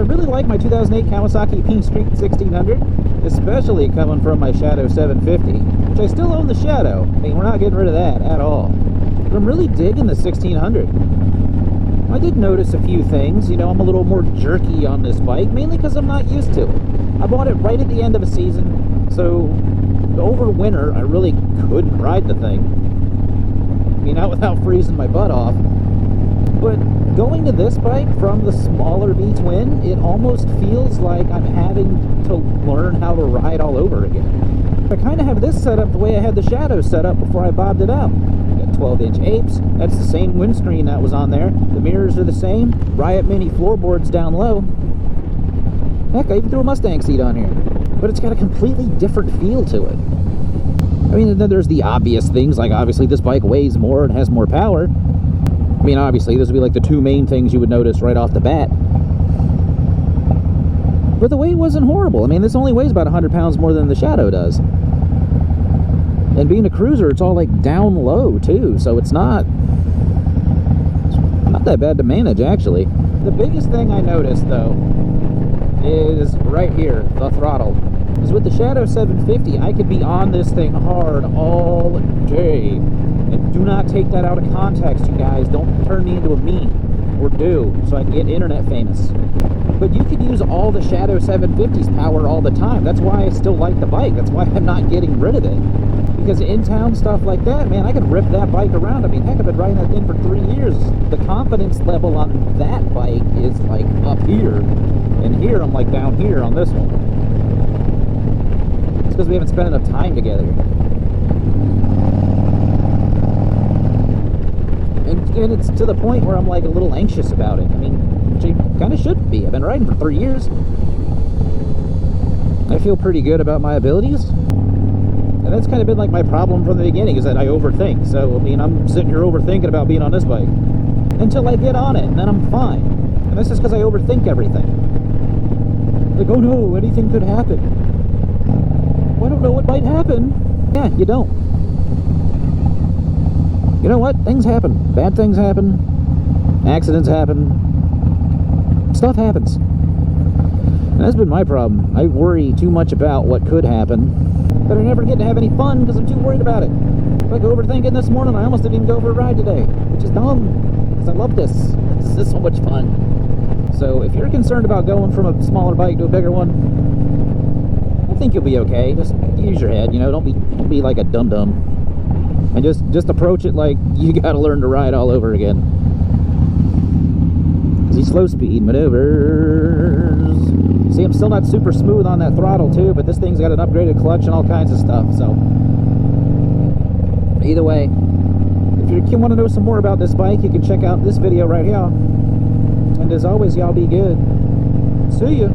really like my 2008 Kawasaki Mean Streak 1600, especially coming from my Shadow 750, which I still own the Shadow. I mean, we're not getting rid of that at all. But I'm really digging the 1600. I did notice a few things. You know, I'm a little more jerky on this bike, mainly because I'm not used to it. I bought it right at the end of a season, so over winter, I really couldn't ride the thing. I mean, not without freezing my butt off. But going to this bike from the smaller V-twin, it almost feels like I'm having to learn how to ride all over again. I kind of have this set up the way I had the Shadow set up before I bobbed it out. Got 12-inch apes. That's the same windscreen that was on there. The mirrors are the same. Riot Mini floorboards down low. Heck, I even threw a Mustang seat on here. But it's got a completely different feel to it. I mean, then there's the obvious things, like obviously this bike weighs more and has more power. I mean, obviously, those would be like the two main things you would notice right off the bat. But the weight wasn't horrible. I mean, this only weighs about 100 pounds more than the Shadow does. And being a cruiser, it's all like down low, too. So it's not that bad to manage, actually. The biggest thing I noticed, though, is right here, the throttle. Because with the Shadow 750, I could be on this thing hard all day. And do not take that out of context, you guys. Don't turn me into a meme, or do, so I can get internet famous. But you could use all the Shadow 750's power all the time. That's why I still like the bike. That's why I'm not getting rid of it. Because in-town stuff like that, man, I could rip that bike around. I mean, heck, I've been riding that thing for 3 years. The confidence level on that bike is like up here. And here, I'm like down here on this one. It's because we haven't spent enough time together. And it's to the point where I'm like a little anxious about it. I mean, which I kind of shouldn't be. I've been riding for 3 years. I feel pretty good about my abilities. And that's kind of been like my problem from the beginning, is that I overthink. So, I mean, I'm sitting here overthinking about being on this bike. Until I get on it, and then I'm fine. And that's just because I overthink everything. Like, oh no, anything could happen. Well, I don't know what might happen. Yeah, you don't. You know what? Things happen. Bad things happen. Accidents happen. Stuff happens. And that's been my problem. I worry too much about what could happen, but I never get to have any fun because I'm too worried about it. Like overthinking this morning, I almost didn't even go for a ride today, which is dumb because I love this. This is so much fun. So if you're concerned about going from a smaller bike to a bigger one, I think you'll be okay. Just use your head, you know. Don't be like a dum-dum. And just approach it like you gotta learn to ride all over again. Because these slow speed maneuvers. See, I'm still not super smooth on that throttle too, but this thing's got an upgraded clutch and all kinds of stuff, so. Either way, if you want to know some more about this bike, you can check out this video right here. And as always, y'all be good. See ya.